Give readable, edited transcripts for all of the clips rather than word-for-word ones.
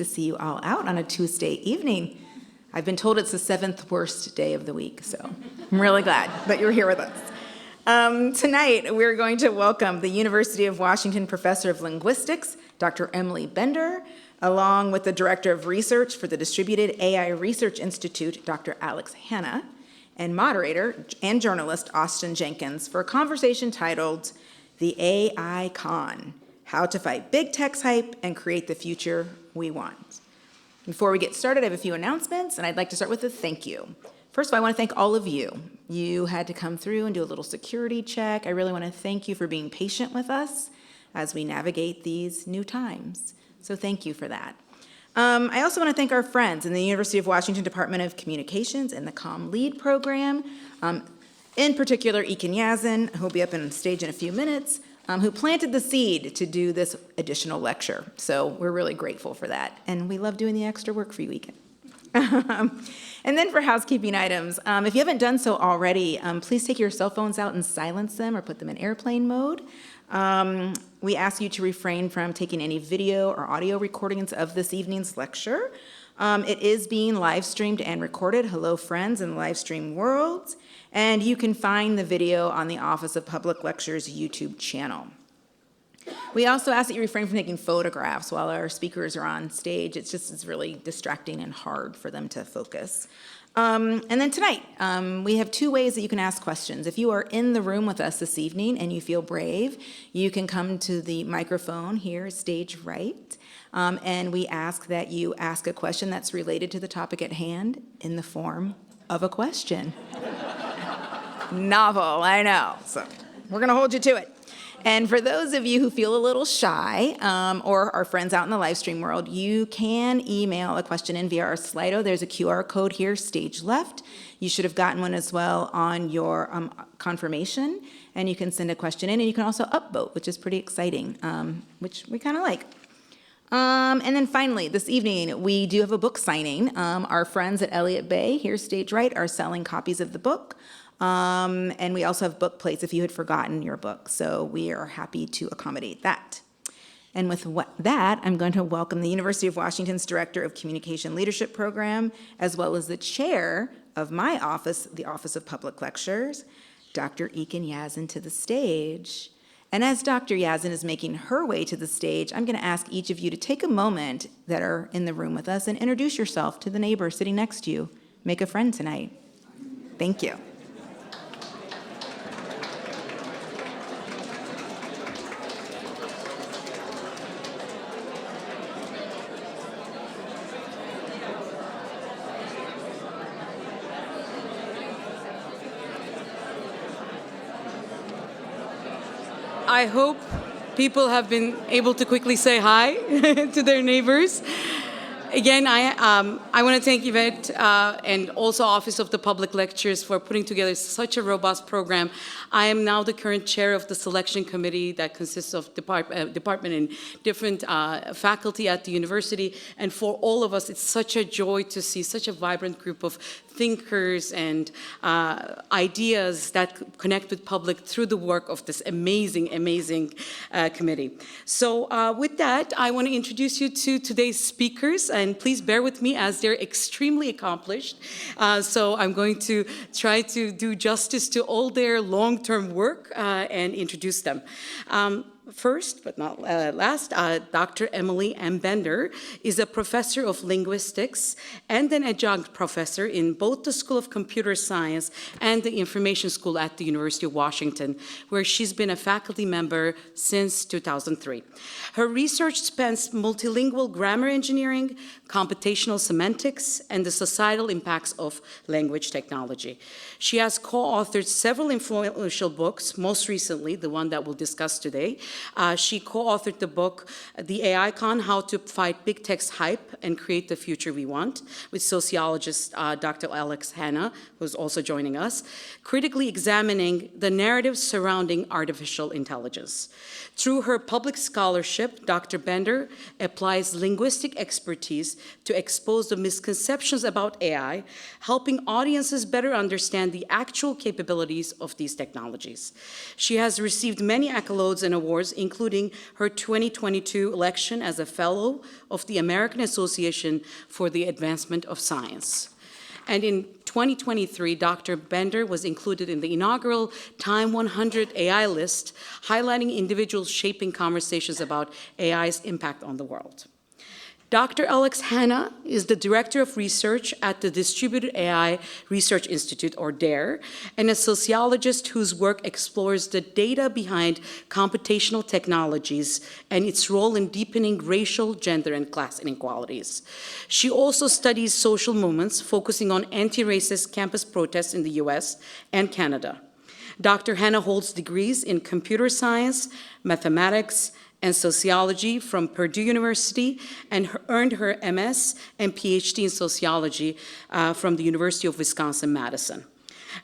To see you all out on a Tuesday evening. I've been told it's the 7th worst day of the week, so I'm really glad that you're here with us. Tonight, we're going to welcome the University of Washington Professor of Linguistics, Dr. Emily Bender, along with the Director of Research for the Distributed AI Research Institute, Dr. Alex Hanna, and moderator and journalist Austin Jenkins for a conversation titled The AI Con: How to Fight Big Tech's Hype and Create the Future We Want. Before we get started, I have a few announcements, and I'd like to start with a thank you. First of all, I want to thank all of you. You had to come through and do a little security check. I really want to thank you for being patient with us as we navigate these new times. So thank you for that. I also want to thank our friends in the University of Washington Department of Communications and the Com Lead program, in particular Ekin Yazin, who will be up on stage in a few minutes, who planted the seed to do this additional lecture. So we're really grateful for that. And we love doing the extra work for you, Ekin. And then for housekeeping items, if you haven't done so already, please take your cell phones out and silence them or put them in airplane mode. We ask you to refrain from taking any video or audio recordings of this evening's lecture. It is being live streamed and recorded. Hello, friends in the live stream world. And you can find the video on the Office of Public Lectures YouTube channel. We also ask that you refrain from taking photographs while our speakers are on stage. It's really distracting and hard for them to focus. And then tonight, we have two ways that you can ask questions. If you are in the room with us this evening and you feel brave, you can come to the microphone here, stage right, and we ask that you ask a question that's related to the topic at hand in the form of a question. Novel, I know. So we're going to hold you to it. And for those of you who feel a little shy or are friends out in the live stream world, you can email a question in via our Slido. There's a QR code here, stage left. You should have gotten one as well on your confirmation. And you can send a question in, and you can also upvote, which is pretty exciting, which we kind of like. And then finally, this evening, we do have a book signing. Our friends at Elliott Bay, here stage right, are selling copies of the book. And we also have book plates if you had forgotten your book. So we are happy to accommodate that. And with that, I'm going to welcome the University of Washington's Director of Communication Leadership Program, as well as the chair of my office, the Office of Public Lectures, Dr. Ekin Yazin, to the stage. And as Dr. Yazin is making her way to the stage, I'm going to ask each of you to take a moment that are in the room with us and introduce yourself to the neighbor sitting next to you. Make a friend tonight. Thank you. I hope people have been able to quickly say hi to their neighbors. Again, I want to thank Yvette and also Office of the Public Lectures for putting together such a robust program. I am now the current chair of the selection committee that consists of department and different faculty at the university. And for all of us, it's such a joy to see such a vibrant group of thinkers and ideas that connect with public through the work of this amazing committee. So with that, I want to introduce you to today's speakers, and please bear with me as they're extremely accomplished. So I'm going to try to do justice to all their long-term work and introduce them. First, but not last, Dr. Emily M. Bender is a professor of linguistics and an adjunct professor in both the School of Computer Science and the Information School at the University of Washington, where she's been a faculty member since 2003. Her research spans multilingual grammar engineering, computational semantics, and the societal impacts of language technology. She has co-authored several influential books, most recently, the one that we'll discuss today. She co-authored the book, The AI Con: How to Fight Big Tech's Hype and Create the Future We Want, with sociologist Dr. Alex Hanna, who's also joining us, critically examining the narratives surrounding artificial intelligence. Through her public scholarship, Dr. Bender applies linguistic expertise to expose the misconceptions about AI, helping audiences better understand the actual capabilities of these technologies. She has received many accolades and awards awards, including her 2022 election as a Fellow of the American Association for the Advancement of Science. And in 2023, Dr. Bender was included in the inaugural Time 100 AI list, highlighting individuals shaping conversations about AI's impact on the world. Dr. Alex Hanna is the Director of Research at the Distributed AI Research Institute, or DARE, and a sociologist whose work explores the data behind computational technologies and its role in deepening racial, gender, and class inequalities. She also studies social movements, focusing on anti-racist campus protests in the US and Canada. Dr. Hanna holds degrees in computer science, mathematics, and sociology from Purdue University, and earned her MS and PhD in sociology from the University of Wisconsin-Madison.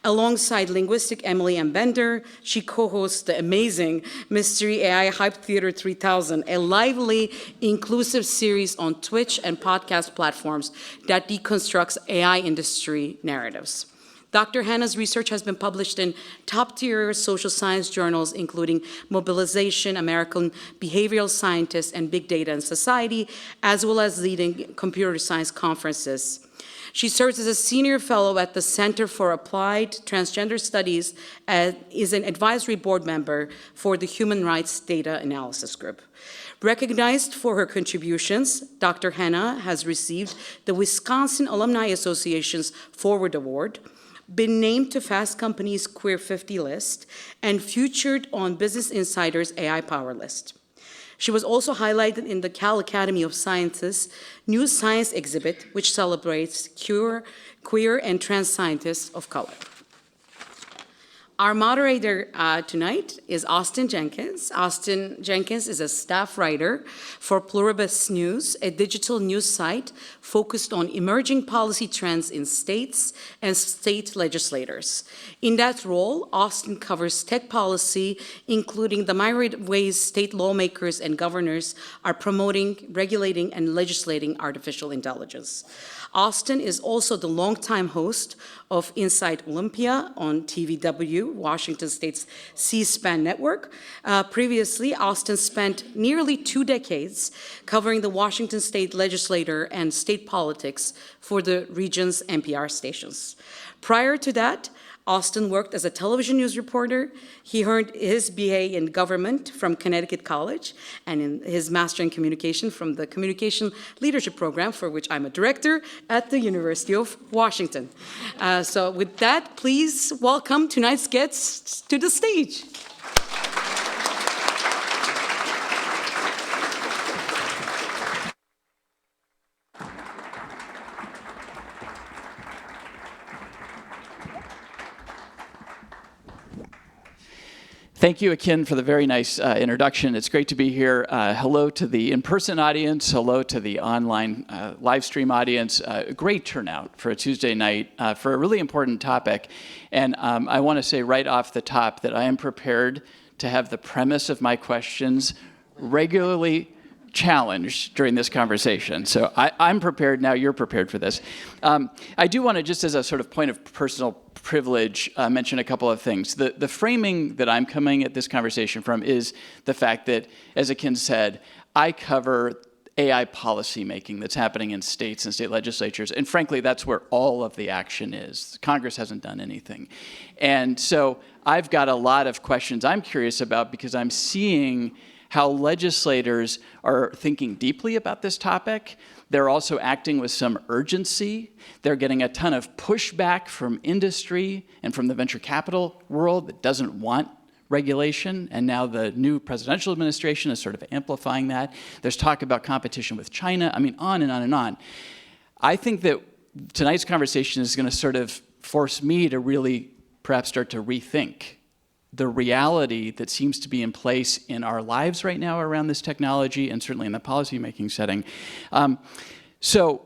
Alongside linguistic Emily M. Bender, she co-hosts the amazing Mystery AI Hype Theater 3000, a lively, inclusive series on Twitch and podcast platforms that deconstructs AI industry narratives. Dr. Hanna's research has been published in top-tier social science journals, including Mobilization, American Behavioral Scientist, and Big Data and Society, as well as leading computer science conferences. She serves as a senior fellow at the Center for Applied Transgender Studies and is an advisory board member for the Human Rights Data Analysis Group. Recognized for her contributions, Dr. Hanna has received the Wisconsin Alumni Association's Forward Award, been named to Fast Company's Queer 50 list, and featured on Business Insider's AI Power list. She was also highlighted in the Cal Academy of Sciences New Science exhibit, which celebrates queer and trans scientists of color. Our moderator tonight is Austin Jenkins. Austin Jenkins is a staff writer for Pluribus News, a digital news site focused on emerging policy trends in states and state legislators. In that role, Austin covers tech policy, including the myriad ways state lawmakers and governors are promoting, regulating, and legislating artificial intelligence. Austin is also the longtime host of Inside Olympia on TVW, Washington State's C-SPAN network. Previously, Austin spent nearly 2 decades covering the Washington State legislature and state politics for the region's NPR stations. Prior to that, Austin worked as a television news reporter. He earned his BA in government from Connecticut College and in his master in communication from the Communication Leadership Program, for which I'm a director at the University of Washington. So with that, please welcome tonight's guests to the stage. Thank you, Akin, for the very nice introduction. It's great to be here. Hello to the in-person audience. Hello to the online live stream audience. Great turnout for a Tuesday night for a really important topic. And I want to say right off the top that I am prepared to have the premise of my questions regularly challenged during this conversation. So I'm prepared, now you're prepared for this. I do want to, just as a sort of point of personal privilege, mention a couple of things. The framing that I'm coming at this conversation from is the fact that, as Akin said, I cover AI policy making that's happening in states and state legislatures, and frankly, that's where all of the action is. Congress hasn't done anything. And so I've got a lot of questions I'm curious about because I'm seeing how legislators are thinking deeply about this topic. They're also acting with some urgency. They're getting a ton of pushback from industry and from the venture capital world that doesn't want regulation, and now the new presidential administration is sort of amplifying that. There's talk about competition with China. I mean, on and on and on. I think that tonight's conversation is going to sort of force me to really perhaps start to rethink the reality that seems to be in place in our lives right now around this technology, and certainly in the policymaking setting. So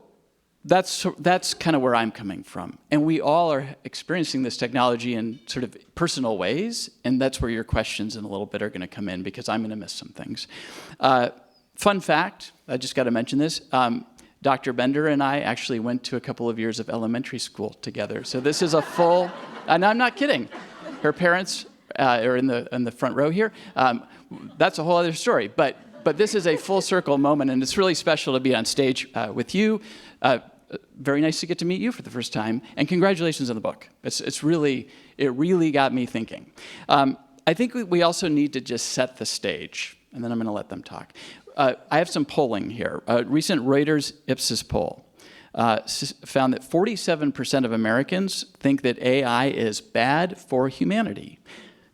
that's kind of where I'm coming from. And we all are experiencing this technology in sort of personal ways, and that's where your questions in a little bit are going to come in, because I'm going to miss some things. Fun fact, I just got to mention this. Dr. Bender and I actually went to a couple of years of elementary school together. So this is a full, and I'm not kidding. Her parents are in the front row here. that's a whole other story. But this is a full circle moment, and it's really special to be on stage with you. Very nice to get to meet you for the first time, and congratulations on the book. It really got me thinking. I think we also need to just set the stage, and then I'm going to let them talk. I have some polling here. A recent Reuters Ipsos poll found that 47% of Americans think that AI is bad for humanity.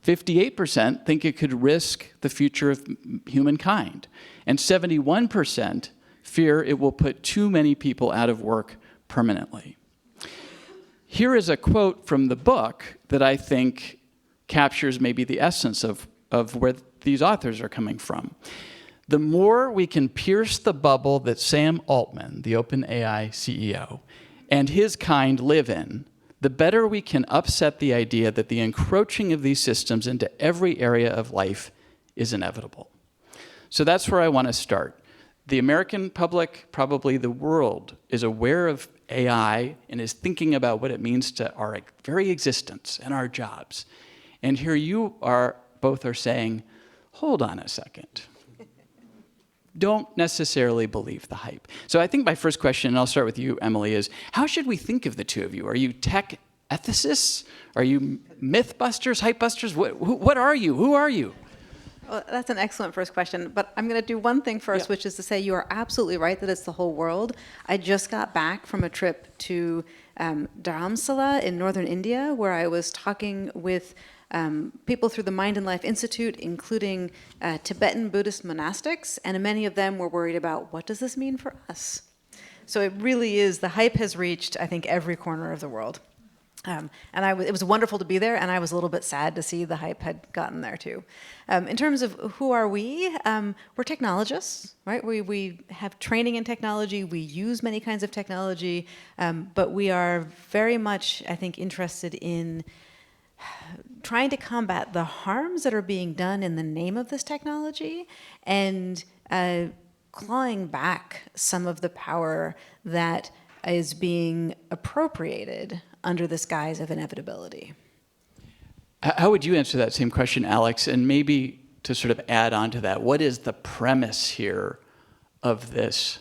58% think it could risk the future of humankind. And 71% fear it will put too many people out of work permanently. Here is a quote from the book that I think captures maybe the essence of where these authors are coming from. The more we can pierce the bubble that Sam Altman, the OpenAI CEO, and his kind live in, the better we can upset the idea that the encroaching of these systems into every area of life is inevitable. So that's where I want to start. The American public, probably the world, is aware of AI and is thinking about what it means to our very existence and our jobs. And here you both are saying, hold on a second. Don't necessarily believe the hype. So I think my first question, and I'll start with you, Emily, is how should we think of the two of you? Are you tech ethicists? Are you myth busters, hype busters? What are you? Who are you? Well, that's an excellent first question, but I'm going to do one thing first, which is to say you are absolutely right that it's the whole world. I just got back from a trip to Dharamsala in northern India, where I was talking with people through the Mind and Life Institute, including Tibetan Buddhist monastics, and many of them were worried about what does this mean for us? So it really is, the hype has reached, I think, every corner of the world. And it was wonderful to be there, and I was a little bit sad to see the hype had gotten there too. In terms of who are we, we're technologists, right? We have training in technology, we use many kinds of technology, but we are very much, I think, interested in trying to combat the harms that are being done in the name of this technology and clawing back some of the power that is being appropriated under this guise of inevitability. How would you answer that same question, Alex? And maybe to sort of add on to that, what is the premise here of this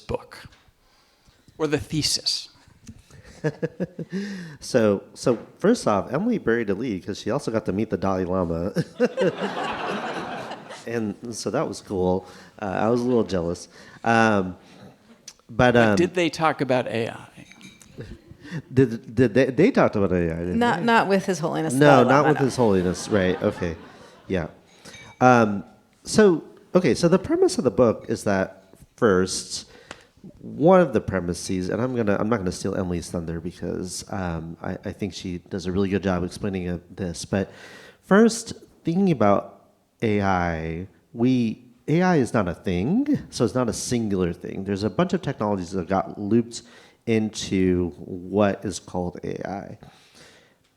book? Or the thesis? So first off, Emily buried a lead because she also got to meet the Dalai Lama. And so that was cool. I was a little jealous. But did they talk about AI? Did they talked about AI? Didn't they? Not with His Holiness. No, not with His Holiness. Right. Okay. Yeah. So the premise of the book is that first, one of the premises, and I'm not gonna steal Emily's thunder because I think she does a really good job explaining this. But first, thinking about AI, AI is not a thing, so it's not a singular thing. There's a bunch of technologies that got looped into what is called AI.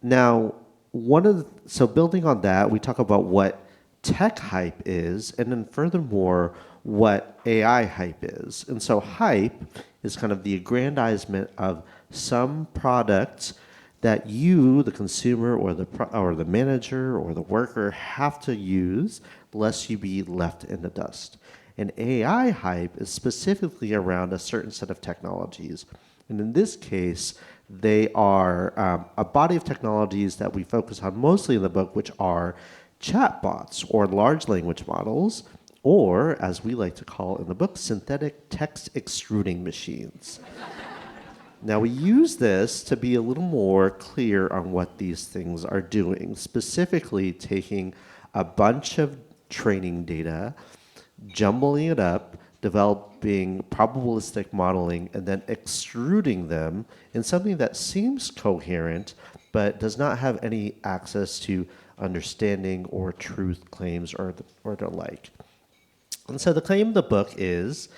Now, so building on that, we talk about what tech hype is, and then furthermore, what AI hype is. And so hype is kind of the aggrandizement of some product that you, the consumer or the manager or the worker, have to use lest you be left in the dust. And AI hype is specifically around a certain set of technologies. And in this case, they are a body of technologies that we focus on mostly in the book, which are chatbots or large language models, or as we like to call in the book, synthetic text extruding machines. Now, we use this to be a little more clear on what these things are doing, specifically taking a bunch of training data, jumbling it up, developing probabilistic modeling, and then extruding them in something that seems coherent, but does not have any access to understanding or truth claims or the like. And so the claim of the book is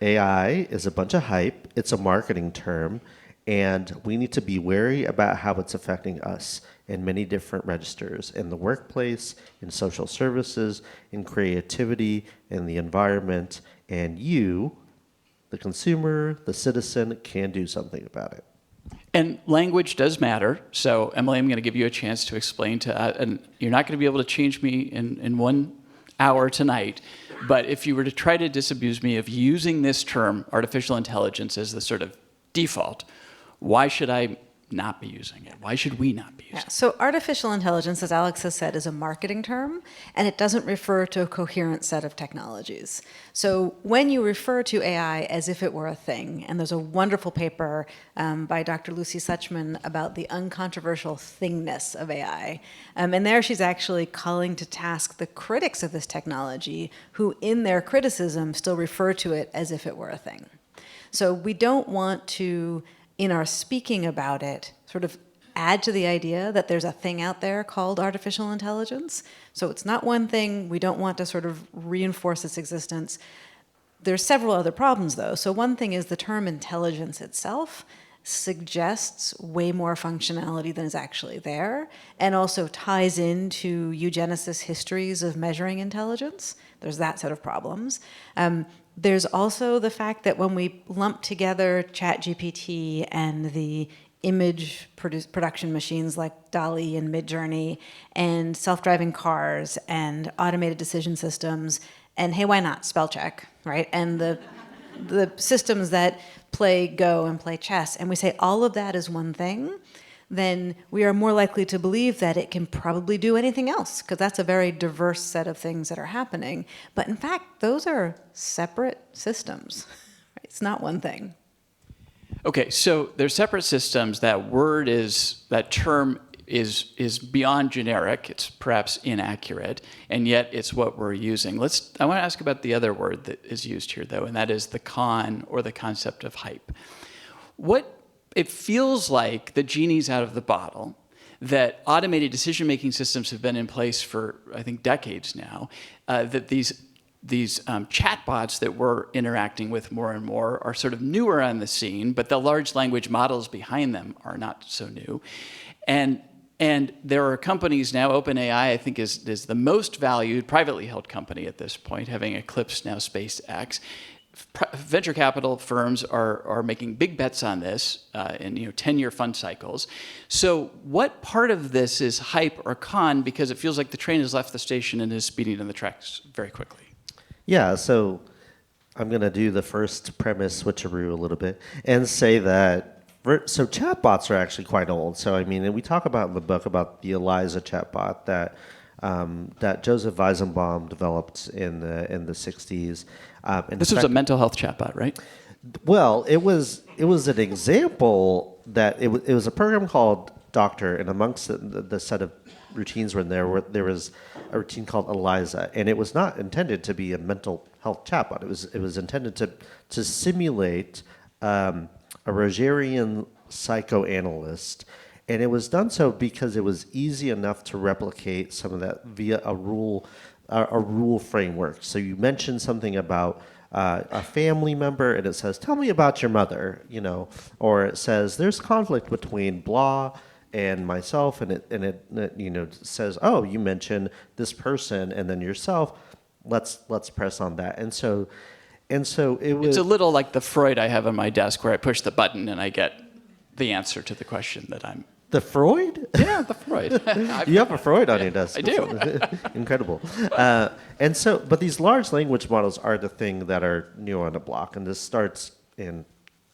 AI is a bunch of hype, it's a marketing term, and we need to be wary about how it's affecting us in many different registers, in the workplace, in social services, in creativity, in the environment, and you, the consumer, the citizen, can do something about it. And language does matter. So, Emily, I'm going to give you a chance to explain and you're not going to be able to change me in 1 hour tonight. But if you were to try to disabuse me of using this term, artificial intelligence, as the sort of default, why should I not be using it? Why should we not be using it? So artificial intelligence, as Alex has said, is a marketing term, and it doesn't refer to a coherent set of technologies. So when you refer to AI as if it were a thing, and there's a wonderful paper by Dr. Lucy Suchman about the uncontroversial thingness of AI, and there she's actually calling to task the critics of this technology, who in their criticism still refer to it as if it were a thing. So we don't want to, in our speaking about it, sort of add to the idea that there's a thing out there called artificial intelligence. So it's not one thing. We don't want to sort of reinforce its existence. There's several other problems, though. So one thing is the term intelligence itself suggests way more functionality than is actually there, and also ties into eugenicist histories of measuring intelligence. There's that set of problems. There's also the fact that when we lump together ChatGPT and the image production machines like DALL-E and Midjourney and self-driving cars and automated decision systems and, hey, why not, spell check, right? And the systems that play Go and play chess, and we say all of that is one thing, then we are more likely to believe that it can probably do anything else, because that's a very diverse set of things that are happening. But in fact, those are separate systems. It's not one thing. Okay, so they're separate systems. That term is beyond generic. It's perhaps inaccurate, and yet it's what we're using. I want to ask about the other word that is used here, though, and that is the or the concept of hype. It feels like the genie's out of the bottle, that automated decision-making systems have been in place for, I think, decades now, that these chatbots that we're interacting with more and more are sort of newer on the scene, but the large language models behind them are not so new. And there are companies now, OpenAI, I think, is the most valued privately held company at this point, having eclipsed now SpaceX. Venture capital firms are making big bets on this in 10-year fund cycles. So what part of this is hype or con? Because it feels like the train has left the station and is speeding on the tracks very quickly. Yeah, so I'm going to do the first premise switcheroo a little bit and say that, so chatbots are actually quite old. So, I mean, we talk about in the book about the Eliza chatbot that Joseph Weizenbaum developed in the 60s. This was a mental health chatbot, right? Well, it was an example that it was a program called Doctor, and amongst the set of routines there was a routine called Eliza, and it was not intended to be a mental health chatbot. It was intended to simulate a Rogerian psychoanalyst, and it was done so because it was easy enough to replicate some of that via a rule framework. So you mentioned something about a family member, and it says, "Tell me about your mother," or it says, "There's conflict between blah and myself," and it says, "Oh, you mentioned this person and then yourself. Let's press on that." And so it was. It's a little like the Freud I have on my desk, where I push the button and I get the answer to the question that I'm. The Freud? Yeah, the Freud. You have a Freud on your desk. I do. Incredible. But these large language models are the thing that are new on the block, and this starts in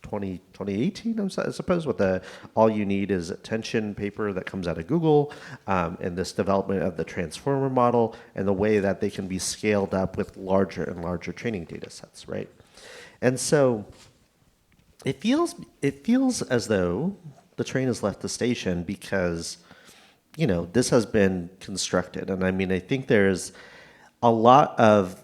2018, I suppose, with the All You Need Is Attention paper that comes out of Google, and this development of the transformer model and the way that they can be scaled up with larger and larger training data sets, right? And so it feels as though the train has left the station because, this has been constructed. And I mean, I think there's a lot of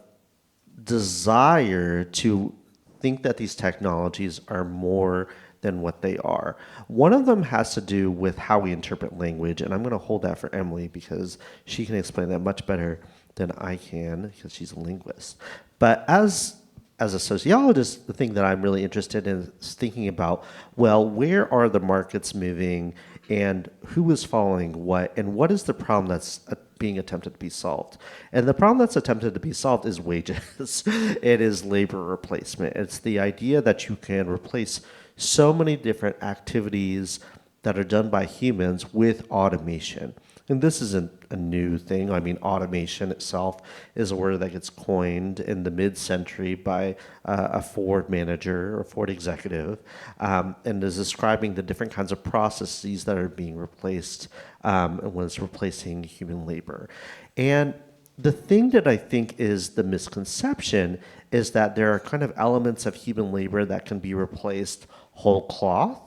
desire to think that these technologies are more than what they are. One of them has to do with how we interpret language, and I'm going to hold that for Emily because she can explain that much better than I can because she's a linguist. But as a sociologist, the thing that I'm really interested in is thinking about, well, where are the markets moving and who is following what, and what is the problem that's being attempted to be solved? And the problem that's attempted to be solved is wages. It is labor replacement. It's the idea that you can replace so many different activities that are done by humans with automation. And this isn't a new thing. I mean, automation itself is a word that gets coined in the mid-century by a Ford manager or Ford executive, and is describing the different kinds of processes that are being replaced when it's replacing human labor. And the thing that I think is the misconception is that there are kind of elements of human labor that can be replaced whole cloth,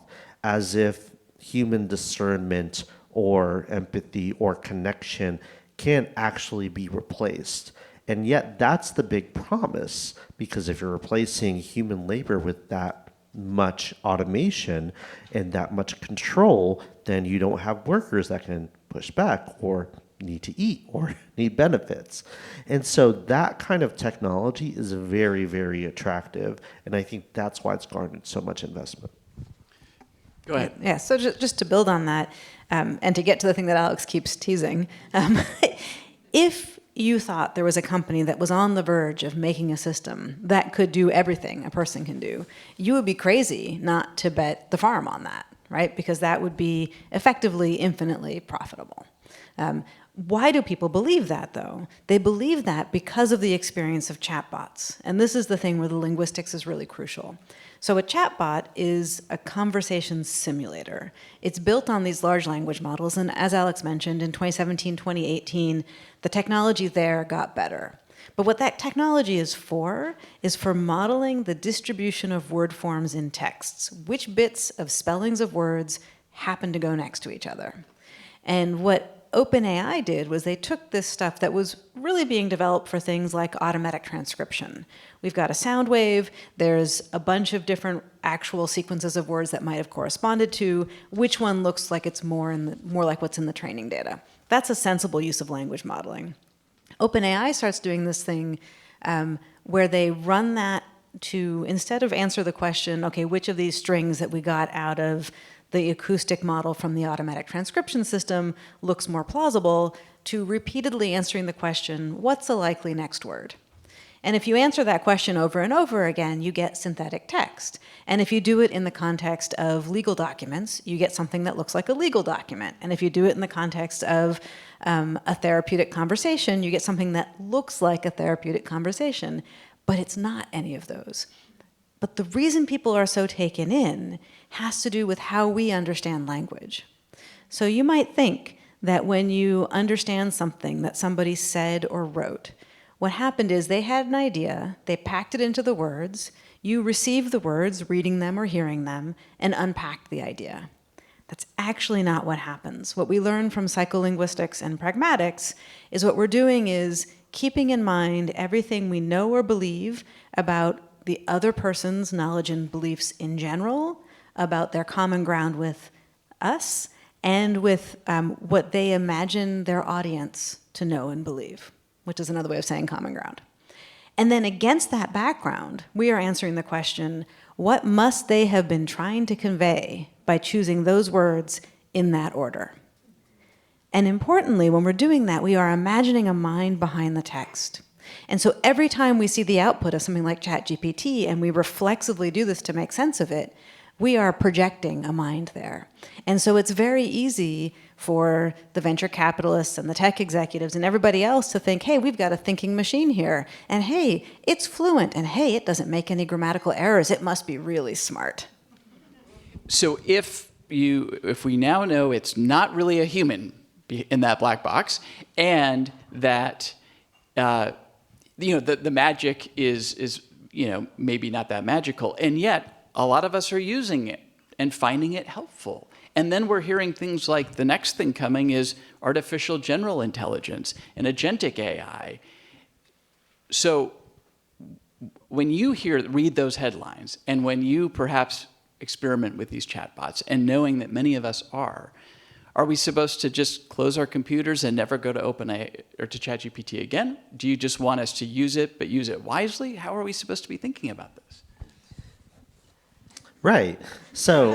as if human discernment or empathy or connection can't actually be replaced. And yet that's the big promise, because if you're replacing human labor with that much automation and that much control, then you don't have workers that can push back or need to eat or need benefits. And so that kind of technology is very, very attractive. And I think that's why it's garnered so much investment. Go ahead. Yeah, so just to build on that, and to get to the thing that Alex keeps teasing, if you thought there was a company that was on the verge of making a system that could do everything a person can do, you would be crazy not to bet the farm on that, right? Because that would be effectively infinitely profitable. Why do people believe that, though? They believe that because of the experience of chatbots. And this is the thing where the linguistics is really crucial. So a chatbot is a conversation simulator. It's built on these large language models, and as Alex mentioned, in 2017, 2018, the technology there got better. But what that technology is for modeling the distribution of word forms in texts. Which bits of spellings of words happen to go next to each other? And what OpenAI did was they took this stuff that was really being developed for things like automatic transcription. We've got a sound wave, there's a bunch of different actual sequences of words that might have corresponded to, which one looks like it's more like what's in the training data. That's a sensible use of language modeling. OpenAI starts doing this thing where they run that to, instead of answer the question, okay, which of these strings that we got out of the acoustic model from the automatic transcription system looks more plausible, to repeatedly answering the question, what's a likely next word? And if you answer that question over and over again, you get synthetic text. And if you do it in the context of legal documents, you get something that looks like a legal document. And if you do it in the context of a therapeutic conversation, you get something that looks like a therapeutic conversation. But it's not any of those. But the reason people are so taken in has to do with how we understand language. So you might think that when you understand something that somebody said or wrote, what happened is they had an idea, they packed it into the words, you received the words, reading them or hearing them, and unpacked the idea. That's actually not what happens. What we learn from psycholinguistics and pragmatics is what we're doing is keeping in mind everything we know or believe about the other person's knowledge and beliefs in general, about their common ground with us, and with what they imagine their audience to know and believe, which is another way of saying common ground. And then against that background, we are answering the question, what must they have been trying to convey by choosing those words in that order? And importantly, when we're doing that, we are imagining a mind behind the text. And so every time we see the output of something like ChatGPT, and we reflexively do this to make sense of it, we are projecting a mind there. And so it's very easy for the venture capitalists and the tech executives and everybody else to think, hey, we've got a thinking machine here. And hey, it's fluent. And hey, it doesn't make any grammatical errors. It must be really smart. So if we now know it's not really a human in that black box, and that the magic is maybe not that magical, and yet a lot of us are using it and finding it helpful. And then we're hearing things like the next thing coming is artificial general intelligence and agentic AI. So when you read those headlines, and when you perhaps experiment with these chatbots, and knowing that many of us are we supposed to just close our computers and never go to OpenAI or to ChatGPT again? Do you just want us to use it, but use it wisely? How are we supposed to be thinking about this? Right. So,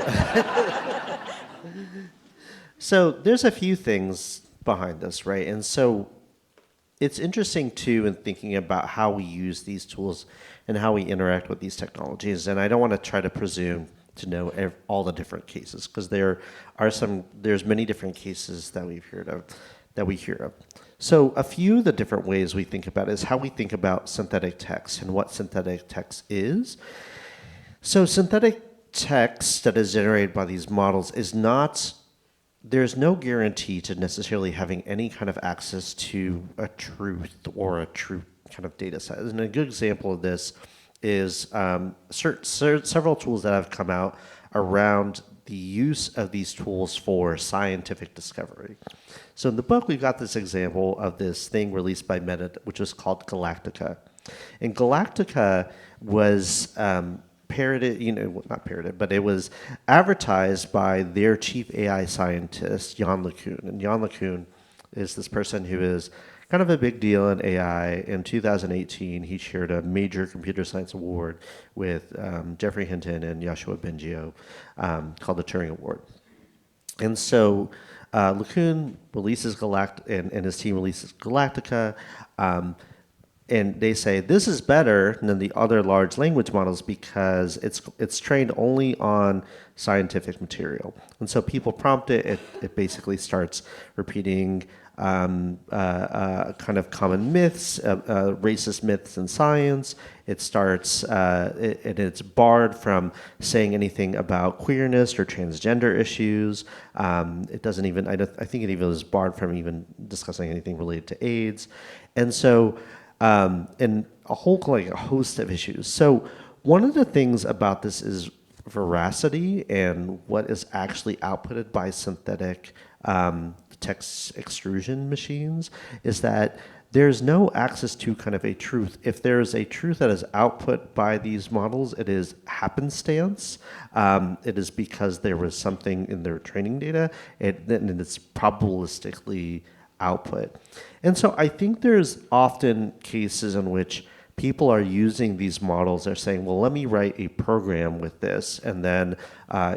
so there's a few things behind this, right? And so it's interesting, too, in thinking about how we use these tools and how we interact with these technologies. And I don't want to try to presume to know all the different cases, because there's many different cases that we hear of. So a few of the different ways we think about it is how we think about synthetic text and what synthetic text is. So synthetic text that is generated by these models there's no guarantee to necessarily having any kind of access to a truth or a true kind of data set. And a good example of this is several tools that have come out around the use of these tools for scientific discovery. So in the book, we've got this example of this thing released by Meta, which was called Galactica. And Galactica was parroted, not parroted, but it was advertised by their chief AI scientist, Yann LeCun. And Yann LeCun is this person who is kind of a big deal in AI. In 2018, he shared a major computer science award with Geoffrey Hinton and Yoshua Bengio called the Turing Award. And so LeCun releases and his team releases Galactica, and they say this is better than the other large language models because it's trained only on scientific material. And so people prompt it. It basically starts repeating kind of common myths, racist myths in science. It starts, and it's barred from saying anything about queerness or transgender issues. It doesn't even, I think it even is barred from even discussing anything related to AIDS. And so, and a whole a host of issues. So one of the things about this is veracity and what is actually outputted by synthetic text extrusion machines is that there's no access to kind of a truth. If there is a truth that is output by these models, it is happenstance. It is because there was something in their training data, and it's probabilistically output. And so I think there's often cases in which people are using these models. They're saying, well, let me write a program with this, and then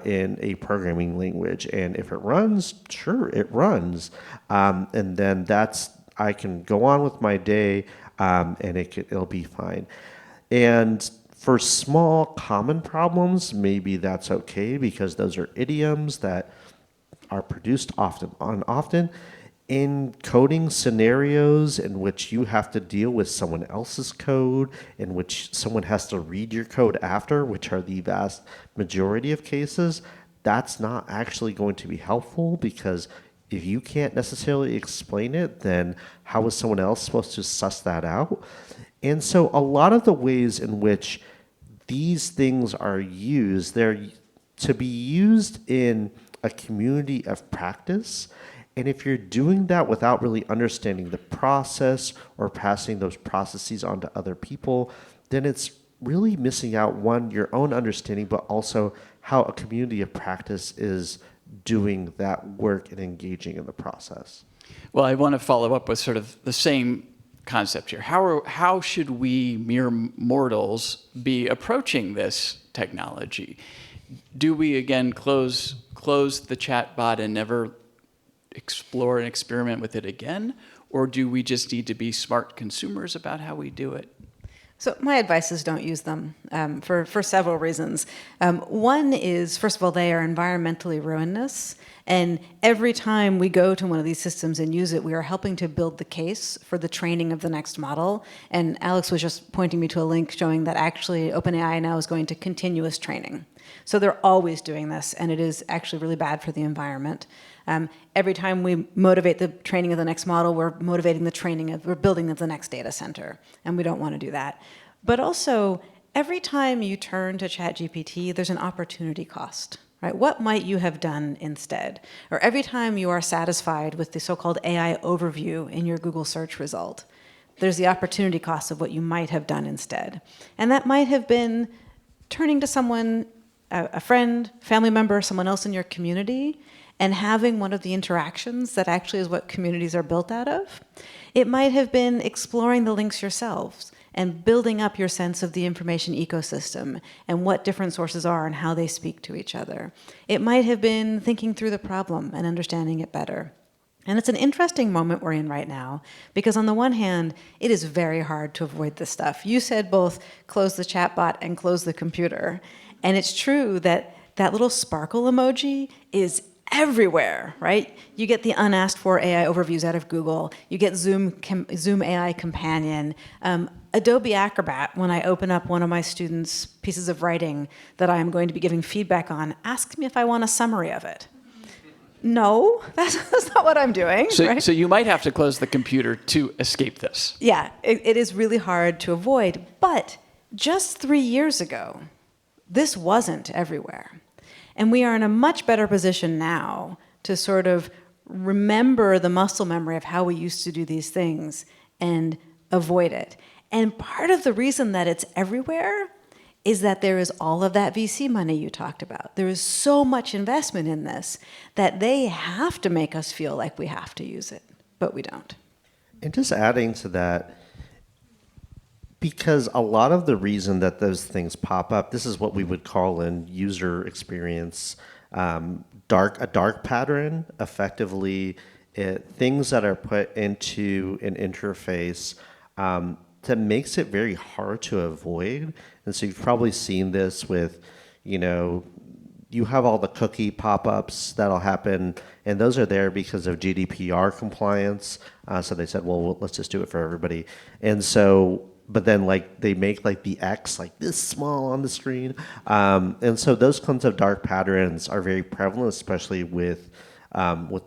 in a programming language. And if it runs, sure, it runs. And then I can go on with my day, and it'll be fine. And for small common problems, maybe that's okay because those are idioms that are produced often. In coding scenarios in which you have to deal with someone else's code, in which someone has to read your code after, which are the vast majority of cases, that's not actually going to be helpful because if you can't necessarily explain it, then how is someone else supposed to suss that out? And so a lot of the ways in which these things are used, they're to be used in a community of practice. And if you're doing that without really understanding the process or passing those processes on to other people, then it's really missing out, one, your own understanding, but also how a community of practice is doing that work and engaging in the process. Well, I want to follow up with sort of the same concept here. How should we mere mortals be approaching this technology? Do we, again, close the chat bot and never explore and experiment with it again? Or do we just need to be smart consumers about how we do it? So my advice is don't use them for several reasons. One is, first of all, they are environmentally ruinous. And every time we go to one of these systems and use it, we are helping to build the case for the training of the next model. And Alex was just pointing me to a link showing that actually OpenAI now is going to continuous training. So they're always doing this, and it is actually really bad for the environment. Every time we motivate the training of the next model, we're building of the next data center, and we don't want to do that. But also, every time you turn to ChatGPT, there's an opportunity cost, right? What might you have done instead? Or every time you are satisfied with the so-called AI overview in your Google search result, there's the opportunity cost of what you might have done instead. And that might have been turning to someone, a friend, family member, someone else in your community, and having one of the interactions that actually is what communities are built out of. It might have been exploring the links yourselves and building up your sense of the information ecosystem and what different sources are and how they speak to each other. It might have been thinking through the problem and understanding it better. And it's an interesting moment we're in right now, because on the one hand, it is very hard to avoid this stuff. You said both close the chatbot and close the computer. And it's true that that little sparkle emoji is everywhere, right? You get the unasked for AI overviews out of Google. You get Zoom AI Companion. Adobe Acrobat, when I open up one of my students' pieces of writing that I am going to be giving feedback on, asks me if I want a summary of it. No, that's not what I'm doing. Right? So you might have to close the computer to escape this. Yeah, it is really hard to avoid. But just 3 years ago, this wasn't everywhere. And we are in a much better position now to sort of remember the muscle memory of how we used to do these things and avoid it. And part of the reason that it's everywhere is that there is all of that VC money you talked about. There is so much investment in this that they have to make us feel like we have to use it, but we don't. And just adding to that, because a lot of the reason that those things pop up, this is what we would call in user experience a dark pattern. Effectively, things that are put into an interface that makes it very hard to avoid. And so you've probably seen this with, you have all the cookie pop-ups that'll happen, and those are there because of GDPR compliance. So they said, well, let's just do it for everybody. And so, but then they make the X this small on the screen. And so those kinds of dark patterns are very prevalent, especially with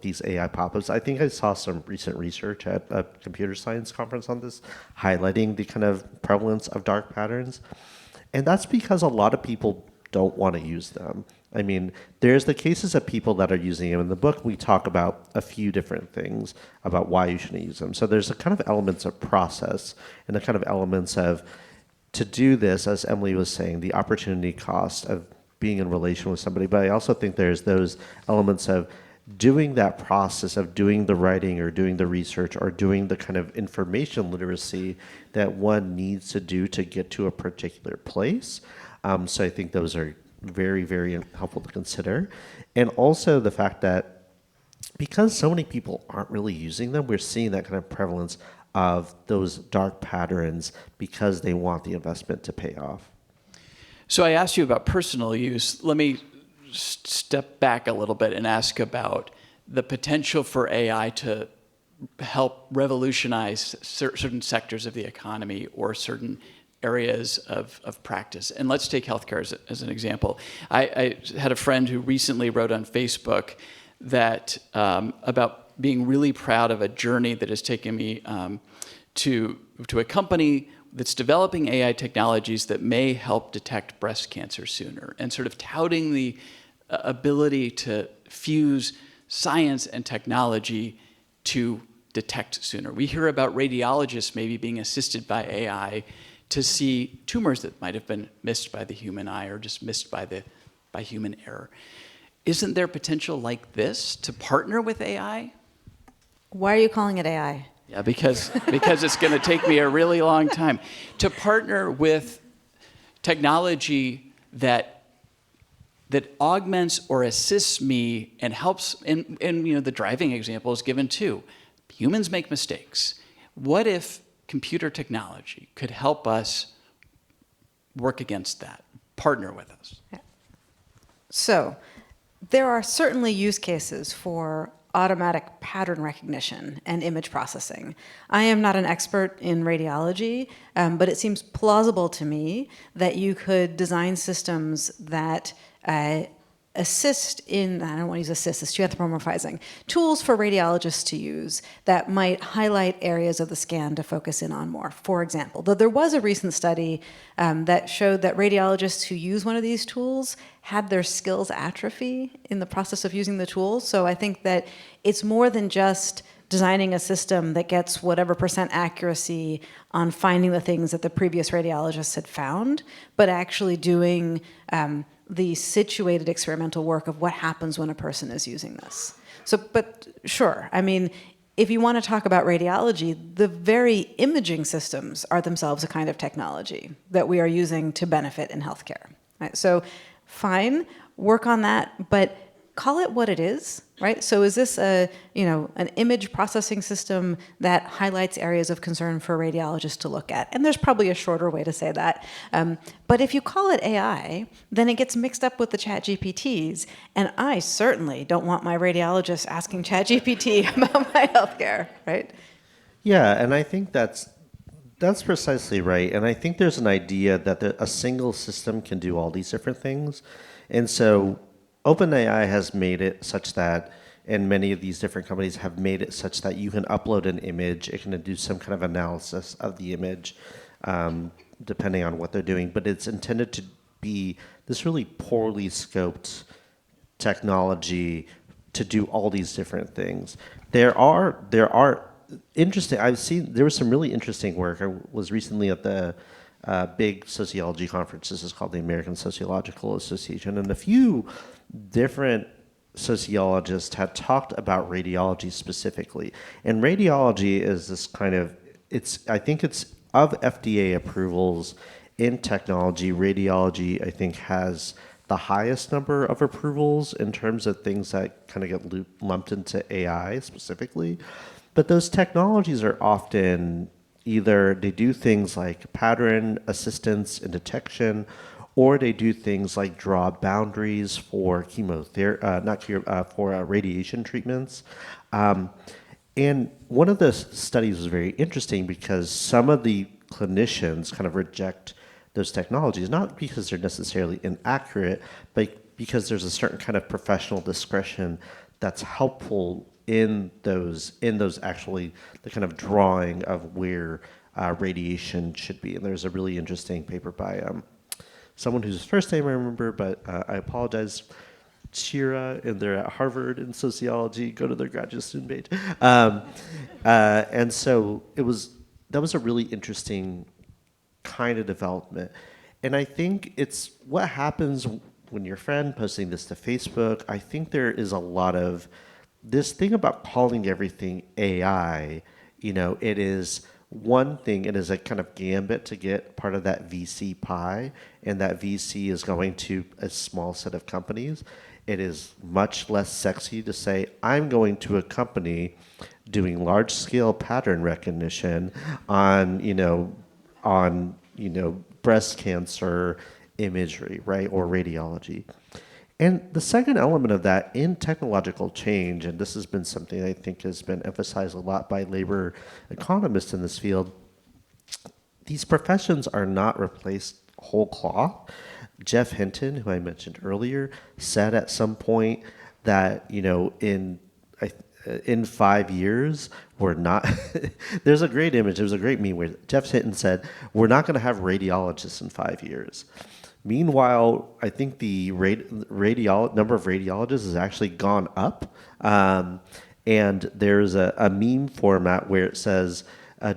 these AI pop-ups. I think I saw some recent research at a computer science conference on this, highlighting the kind of prevalence of dark patterns. And that's because a lot of people don't want to use them. I mean, there's the cases of people that are using them. In the book, we talk about a few different things about why you shouldn't use them. So there's the kind of elements of process and the kind of elements of, to do this, as Emily was saying, the opportunity cost of being in relation with somebody. But I also think there's those elements of doing that process of doing the writing or doing the research or doing the kind of information literacy that one needs to do to get to a particular place. So I think those are very, very helpful to consider. And also the fact that because so many people aren't really using them, we're seeing that kind of prevalence of those dark patterns because they want the investment to pay off. So I asked you about personal use. Let me step back a little bit and ask about the potential for AI to help revolutionize certain sectors of the economy or certain areas of practice. And let's take healthcare as an example. I had a friend who recently wrote on Facebook that about being really proud of a journey that has taken me to a company that's developing AI technologies that may help detect breast cancer sooner, and sort of touting the ability to fuse science and technology to detect sooner. We hear about radiologists maybe being assisted by AI to see tumors that might have been missed by the human eye or just missed by human error. Isn't there potential like this to partner with AI? Why are you calling it AI? Yeah, because it's going to take me a really long time to partner with technology that augments or assists me and helps. And the driving example is given too. Humans make mistakes. What if computer technology could help us work against that, partner with us? So there are certainly use cases for automatic pattern recognition and image processing. I am not an expert in radiology, but it seems plausible to me that you could design systems that assist in, I don't want to use assist, it's too anthropomorphizing, tools for radiologists to use that might highlight areas of the scan to focus in on more. For example, though there was a recent study that showed that radiologists who use one of these tools had their skills atrophy in the process of using the tools. So I think that it's more than just designing a system that gets whatever % accuracy on finding the things that the previous radiologists had found, but actually doing the situated experimental work of what happens when a person is using this. So, but sure, I mean, if you want to talk about radiology, the very imaging systems are themselves a kind of technology that we are using to benefit in healthcare. Right? So, fine, work on that, but call it what it is, right? So is this an image processing system that highlights areas of concern for radiologists to look at? And there's probably a shorter way to say that. But if you call it AI, then it gets mixed up with the chat GPTs. And I certainly don't want my radiologist asking chat GPT about my healthcare, right? Yeah, and I think that's precisely right. And I think there's an idea that a single system can do all these different things. And so OpenAI has made it such that, and many of these different companies have made it such that you can upload an image, it can do some kind of analysis of the image, depending on what they're doing. But it's intended to be this really poorly scoped technology to do all these different things. There are interesting. There was some really interesting work. I was recently at the big sociology conference. This is called the American Sociological Association, and a few different sociologists had talked about radiology specifically. And radiology is this kind of I think it's of FDA approvals in technology. Radiology, I think, has the highest number of approvals in terms of things that kind of get lumped into AI specifically. But those technologies are often either they do things like pattern assistance and detection, or they do things like draw boundaries for radiation treatments. And one of the studies was very interesting because some of the clinicians kind of reject those technologies, not because they're necessarily inaccurate, but because there's a certain kind of professional discretion that's helpful in those actually the kind of drawing of where radiation should be. And there's a really interesting paper by someone whose first name I remember, but I apologize, Shira, and they're at Harvard in sociology. Go to their graduate student page. And so that was a really interesting kind of development. And I think it's what happens when your friend posting this to Facebook. I think there is a lot of this thing about calling everything AI. It is one thing, it is a kind of gambit to get part of that VC pie, and that VC is going to a small set of companies. It is much less sexy to say, I'm going to a company doing large-scale pattern recognition on breast cancer imagery, right, or radiology. And the second element of that in technological change, and this has been something I think has been emphasized a lot by labor economists in this field, these professions are not replaced whole cloth. Jeff Hinton, who I mentioned earlier, said at some point that, in 5 years, we're not, there's a great image, there's a great meme where Jeff Hinton said, we're not going to have radiologists in 5 years. Meanwhile, I think the number of radiologists has actually gone up. And there's a meme format where it says,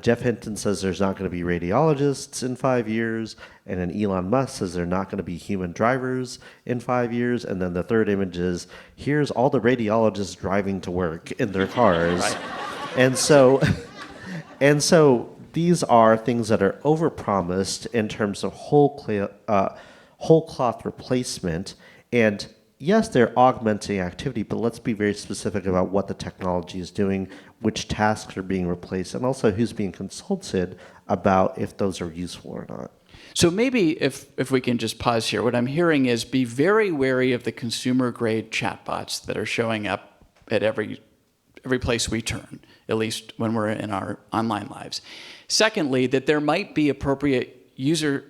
Jeff Hinton says there's not going to be radiologists in 5 years, and then Elon Musk says they're not going to be human drivers in 5 years, and then the third image is, here's all the radiologists driving to work in their cars. Right. And so these are things that are overpromised in terms of whole cloth replacement. And yes, they're augmenting activity, but let's be very specific about what the technology is doing, which tasks are being replaced, and also who's being consulted about if those are useful or not. So maybe if we can just pause here, what I'm hearing is be very wary of the consumer-grade chatbots that are showing up at every place we turn, at least when we're in our online lives. Secondly, that there might be appropriate user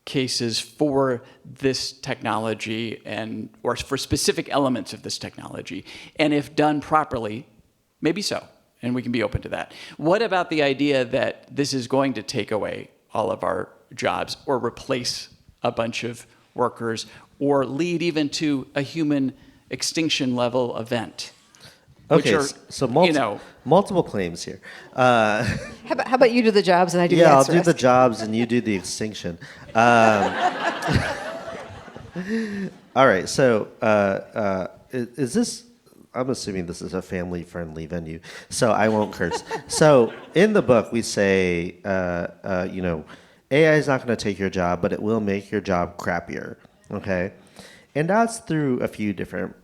cases for this technology or for specific elements of this technology. And if done properly, maybe so, and we can be open to that. What about the idea that this is going to take away all of our jobs or replace a bunch of workers or lead even to a human extinction level event? Okay, so multiple claims here. How about you do the jobs and I do the I'll extra do the rest? jobs and you do the extinction. All right, so is this, I'm assuming this is a family-friendly venue, so I won't curse. So in the book, we say, AI is not going to take your job, but it will make your job crappier, okay? And that's through a few different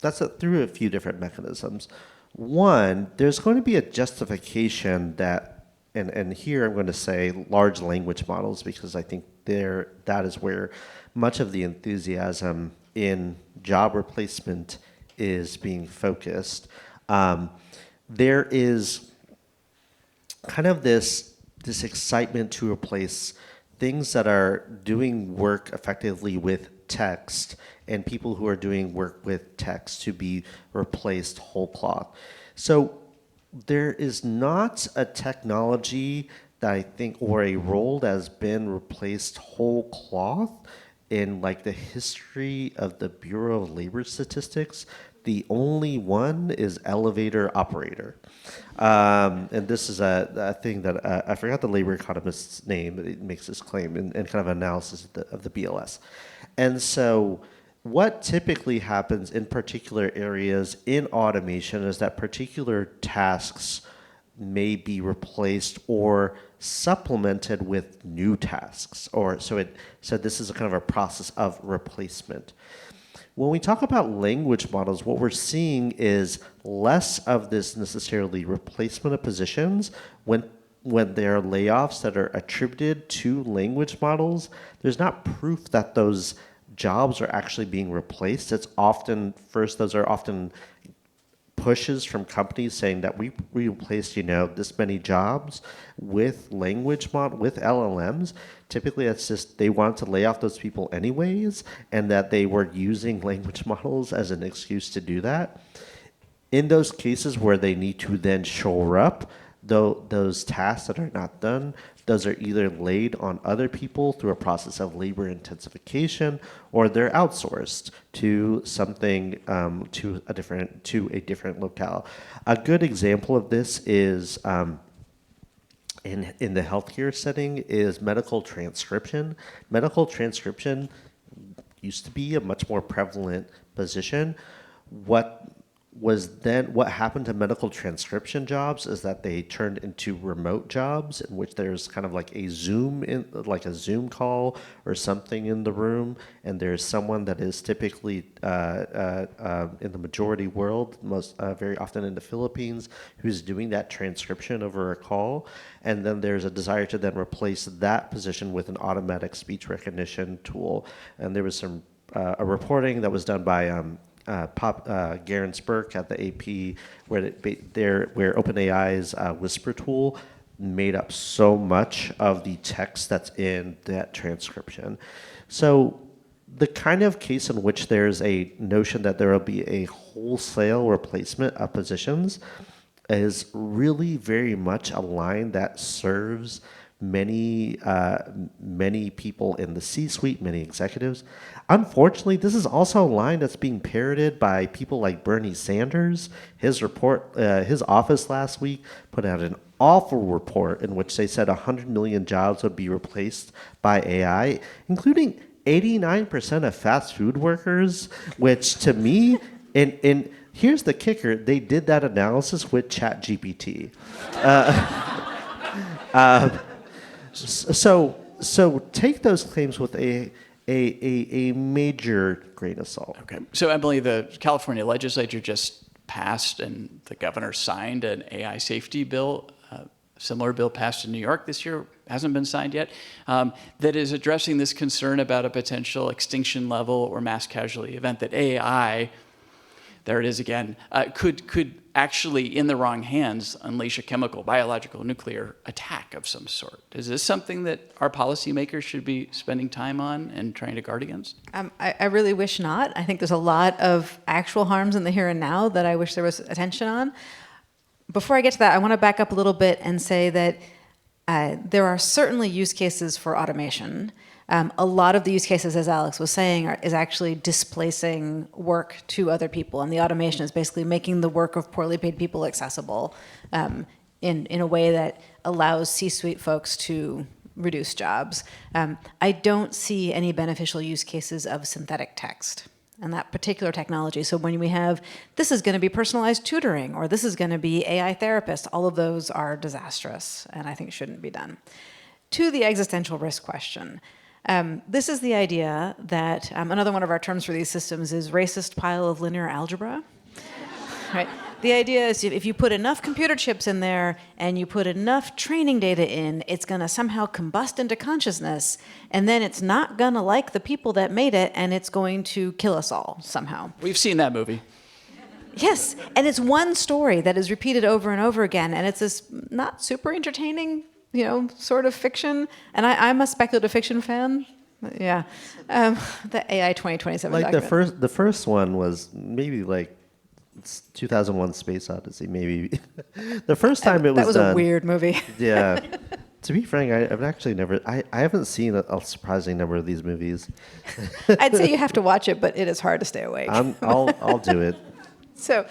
through a few different mechanisms. One, there's going to be a justification that, and here I'm going to say large language models, because I think that is where much of the enthusiasm in job replacement is being focused. There is kind of this excitement to replace things that are doing work effectively with text and people who are doing work with text to be replaced whole cloth. So there is not a technology that I think, or a role that has been replaced whole cloth in like the history of the Bureau of Labor Statistics. The only one is elevator operator. And this is a thing that I forgot the labor economist's name, but it makes this claim in kind of analysis of the BLS. And so what typically happens in particular areas in automation is that particular tasks may be replaced or supplemented with new tasks, so this is a kind of a process of replacement. When we talk about language models, what we're seeing is less of this necessarily replacement of positions. When there are layoffs that are attributed to language models, there's not proof that those jobs are actually being replaced. It's often, first, those are often pushes from companies saying that we replaced, this many jobs with with LLMs. Typically, that's just they wanted to lay off those people anyways, and that they were using language models as an excuse to do that. In those cases where they need to then shore up those tasks that are not done, those are either laid on other people through a process of labor intensification, or they're outsourced to something to a different locale. A good example of this is in the healthcare setting is medical transcription. Medical transcription used to be a much more prevalent position. What happened to medical transcription jobs is that they turned into remote jobs in which there's kind of like a Zoom call or something in the room, and there's someone that is typically in the majority world, very often in the Philippines, who's doing that transcription over a call, and then there's a desire to then replace that position with an automatic speech recognition tool. And there was some a reporting that was done by Garen Spurk at the AP, where OpenAI's Whisper tool made up so much of the text that's in that transcription. So the kind of case in which there's a notion that there will be a wholesale replacement of positions is really very much a line that serves many people in the C-suite, many executives. Unfortunately, this is also a line that's being parroted by people like Bernie Sanders. His office last week put out an awful report in which they said 100 million jobs would be replaced by AI, including 89% of fast food workers, which to me, and here's the kicker, they did that analysis with ChatGPT. So take those claims with a major grain of salt. Okay. So Emily, the California legislature just passed and the governor signed an AI safety bill. Similar bill passed in New York this year, hasn't been signed yet, that is addressing this concern about a potential extinction level or mass casualty event that AI, there it is again, could actually, in the wrong hands, unleash a chemical, biological, nuclear attack of some sort. Is this something that our policymakers should be spending time on and trying to guard against? I really wish not. I think there's a lot of actual harms in the here and now that I wish there was attention on. Before I get to that, I want to back up a little bit and say that there are certainly use cases for automation. A lot of the use cases, as Alex was saying, is actually displacing work to other people, and the automation is basically making the work of poorly paid people accessible in a way that allows C-suite folks to reduce jobs. I don't see any beneficial use cases of synthetic text and that particular technology. So when we have, this is going to be personalized tutoring, or this is going to be AI therapist, all of those are disastrous and I think shouldn't be done. To the existential risk question, This is the idea that another one of our terms for these systems is racist pile of linear algebra. Right? The idea is if you put enough computer chips in there and you put enough training data in, it's going to somehow combust into consciousness, and then it's not going to like the people that made it, and it's going to kill us all somehow. We've seen that movie. Yes, and it's one story that is repeated over and over again, and it's this not super entertaining, sort of fiction. And I'm a speculative fiction fan. Yeah, the AI 2027 Like document. the first one was maybe like it's 2001: Space Odyssey. Maybe the first time it was That was done, a weird movie. Yeah. To be frank, I've actually never. I haven't seen a surprising number of these movies. I'd say you have to watch it, but it is hard to stay awake. I'll do it. So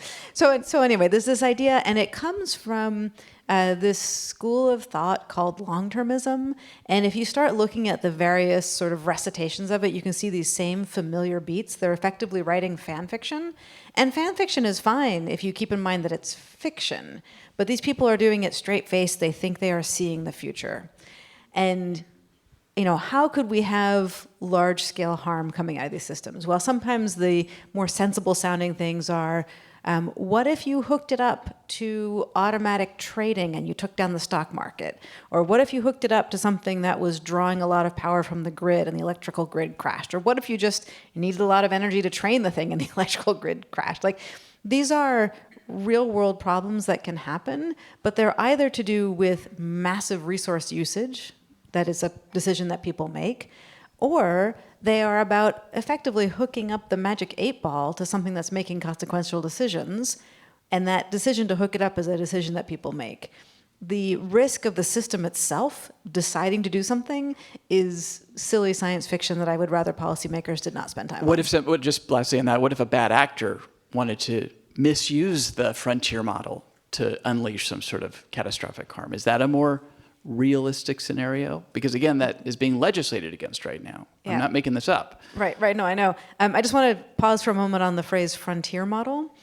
anyway, there's this idea, and it comes from this school of thought called long-termism. And if you start looking at the various sort of recitations of it, you can see these same familiar beats. They're effectively writing fan fiction. And fan fiction is fine if you keep in mind that it's fiction. But these people are doing it straight-faced. They think they are seeing the future. And how could we have large-scale harm coming out of these systems? Well, sometimes the more sensible-sounding things are, what if you hooked it up to automatic trading and you took down the stock market? Or what if you hooked it up to something that was drawing a lot of power from the grid and the electrical grid crashed? Or what if you just needed a lot of energy to train the thing and the electrical grid crashed? Like, these are real-world problems that can happen, but they're either to do with massive resource usage, that is a decision that people make, or they are about effectively hooking up the magic 8-ball to something that's making consequential decisions, and that decision to hook it up is a decision that people make. The risk of the system itself deciding to do something is silly science fiction that I would rather policymakers did not spend time on. Just lastly on that, what if a bad actor wanted to misuse the frontier model to unleash some sort of catastrophic harm? Is that a more realistic scenario? Because again, that is being legislated against right now. Yeah. I'm not making this up. Right. No, I know. I just want to pause for a moment on the phrase frontier model.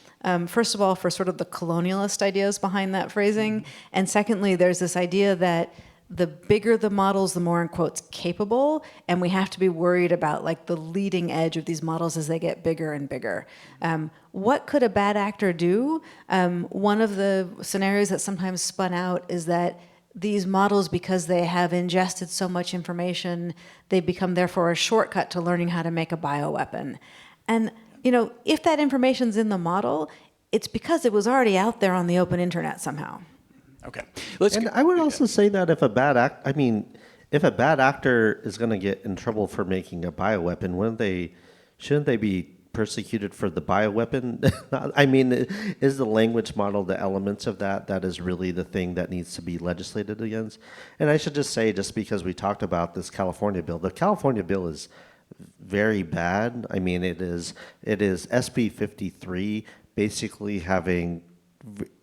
First of all, for sort of the colonialist ideas behind that phrasing. And secondly, there's this idea that the bigger the models, the more, in quotes, capable, and we have to be worried about like the leading edge of these models as they get bigger and bigger. What could a bad actor do? One of the scenarios that sometimes spun out is that these models, because they have ingested so much information, they become therefore a shortcut to learning how to make a bioweapon. And if that information's in the model, it's because it was already out there on the open internet somehow. Okay. And I would also say that if a bad actor is going to get in trouble for making a bioweapon, shouldn't they be persecuted for the bioweapon? I mean, is the language model the elements of that is really the thing that needs to be legislated against? And I should just say, just because we talked about this California bill, the California bill is very bad. I mean, it is SB 53 basically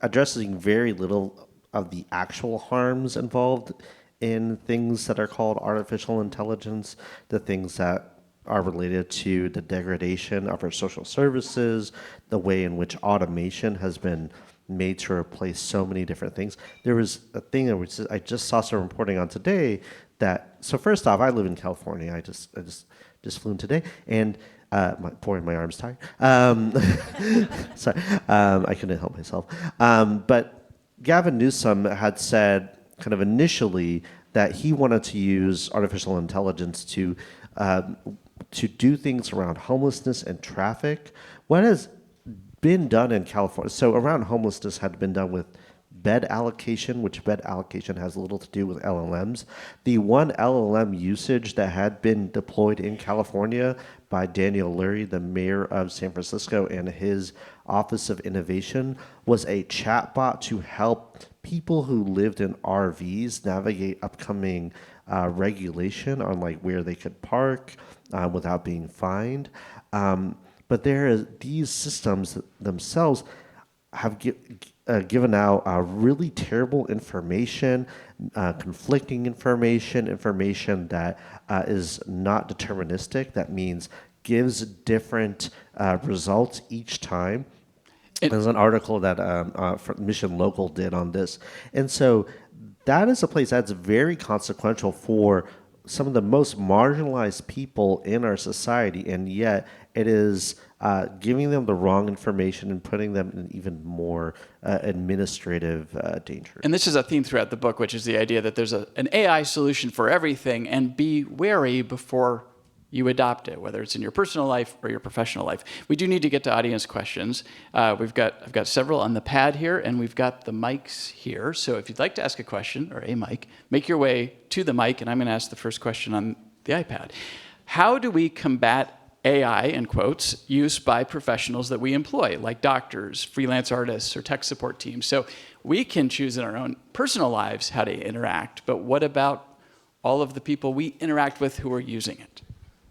addressing very little of the actual harms involved in things that are called artificial intelligence, the things that are related to the degradation of our social services, the way in which automation has been made to replace so many different things. There was a thing that I just saw some reporting on today so first off, I live in California. I just flew in today, and my arm's tired. Sorry, I couldn't help myself. But Gavin Newsom had said kind of initially that he wanted to use artificial intelligence to do things around homelessness and traffic. What has been done in California, so around homelessness had been done with bed allocation, which bed allocation has little to do with LLMs. The one LLM usage that had been deployed in California by Daniel Lurie, the mayor of San Francisco, and his Office of Innovation was a chatbot to help people who lived in RVs navigate upcoming regulation on like where they could park without being fined. But these systems themselves have given out really terrible information, conflicting information that is not deterministic. That means gives different results each time. There's an article that Mission Local did on this. And so that is a place that's very consequential for some of the most marginalized people in our society, and yet it is giving them the wrong information and putting them in even more administrative danger. And this is a theme throughout the book, which is the idea that there's an AI solution for everything, and be wary before you adopt it, whether it's in your personal life or your professional life. We do need to get to audience questions. I've got several on the pad here, and we've got the mics here. So if you'd like to ask a question, or a mic, make your way to the mic, and I'm going to ask the first question on the iPad. How do we combat AI, in quotes, use by professionals that we employ, like doctors, freelance artists, or tech support teams? So we can choose in our own personal lives how to interact, but what about all of the people we interact with who are using it?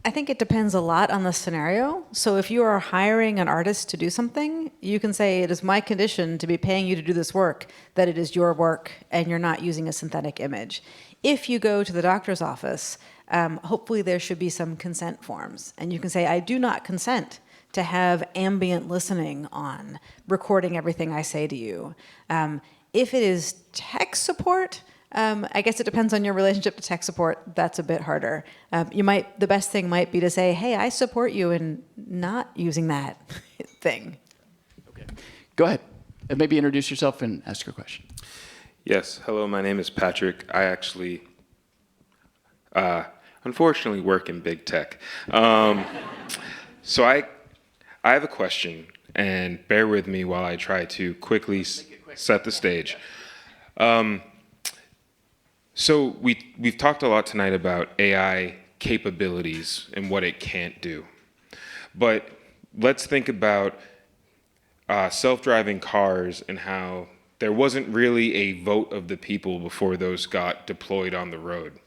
I think it depends a lot on the scenario. So if you are hiring an artist to do something, you can say, it is my condition to be paying you to do this work, that it is your work and you're not using a synthetic image. If you go to the doctor's office, hopefully there should be some consent forms. And you can say, I do not consent to have ambient listening on, recording everything I say to you. If it is tech support, I guess it depends on your relationship to tech support. That's a bit harder. The best thing might be to say, hey, I support you in not using that thing. Okay. Go ahead. And maybe introduce yourself and ask your question. Yes. Hello, my name is Patrick. I actually, unfortunately, work in big tech. So I have a question, and bear with me while I try to quickly set the stage. So we've talked a lot tonight about AI capabilities and what it can't do. But let's think about self-driving cars and how there wasn't really a vote of the people before those got deployed on the road.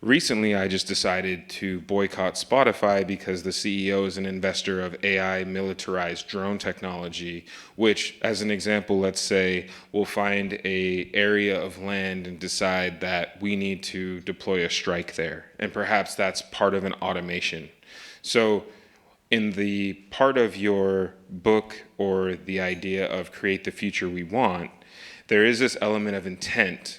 Recently, I just decided to boycott Spotify because the CEO is an investor of AI militarized drone technology, which, as an example, let's say we'll find an area of land and decide that we need to deploy a strike there. And perhaps that's part of an automation. So in the part of your book, or the idea of create the future we want, there is this element of intent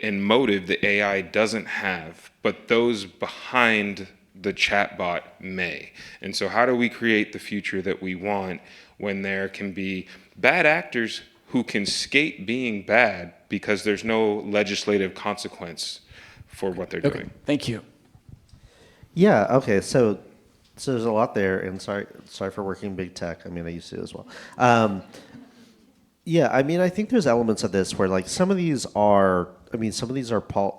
and motive that AI doesn't have, but those behind the chatbot may. And so how do we create the future that we want when there can be bad actors who can skate being bad because there's no legislative consequence for what they're doing? Thank you. Yeah, okay, so there's a lot there, and sorry for working big tech. I mean, I used to as well. Yeah, I mean, I think there's elements of this where, like, some of these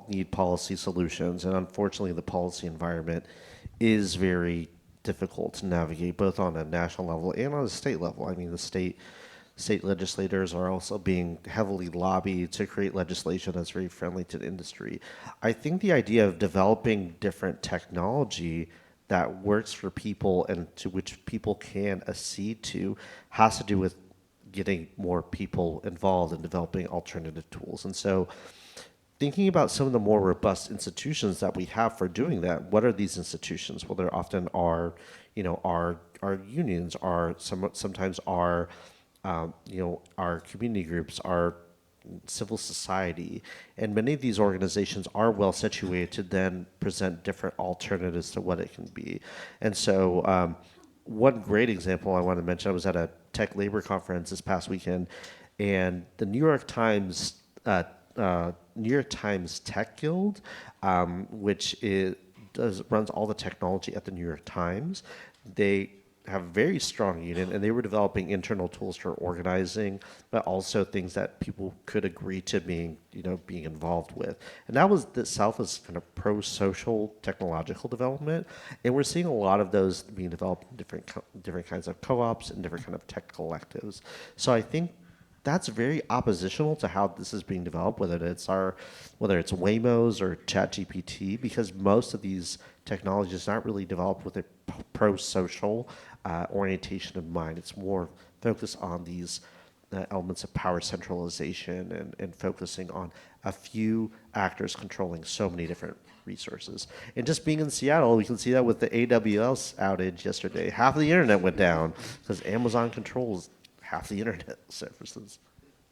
need policy solutions, and unfortunately the policy environment is very difficult to navigate, both on a national level and on a state level. I mean, the state legislators are also being heavily lobbied to create legislation that's very friendly to the industry. I think the idea of developing different technology that works for people and to which people can accede to has to do with getting more people involved in developing alternative tools. And so thinking about some of the more robust institutions that we have for doing that, what are these institutions? Well, there often are, our unions, sometimes our community groups, our civil society, and many of these organizations are well situated to then present different alternatives to what it can be. And so one great example I want to mention, I was at a tech labor conference this past weekend, and the New York Times Tech Guild, which runs all the technology at the New York Times. They have a very strong union, and they were developing internal tools for organizing, but also things that people could agree to being involved with. And that was itself as kind of pro-social technological development. And we're seeing a lot of those being developed in different kinds of co-ops and different kind of tech collectives. So I think that's very oppositional to how this is being developed, whether it's Waymo's or ChatGPT, because most of these technologies aren't really developed with a pro-social orientation in mind. It's more focused on these elements of power centralization and focusing on a few actors controlling so many different resources. And just being in Seattle, we can see that with the AWS outage yesterday. Half of the internet went down because Amazon controls half the internet services.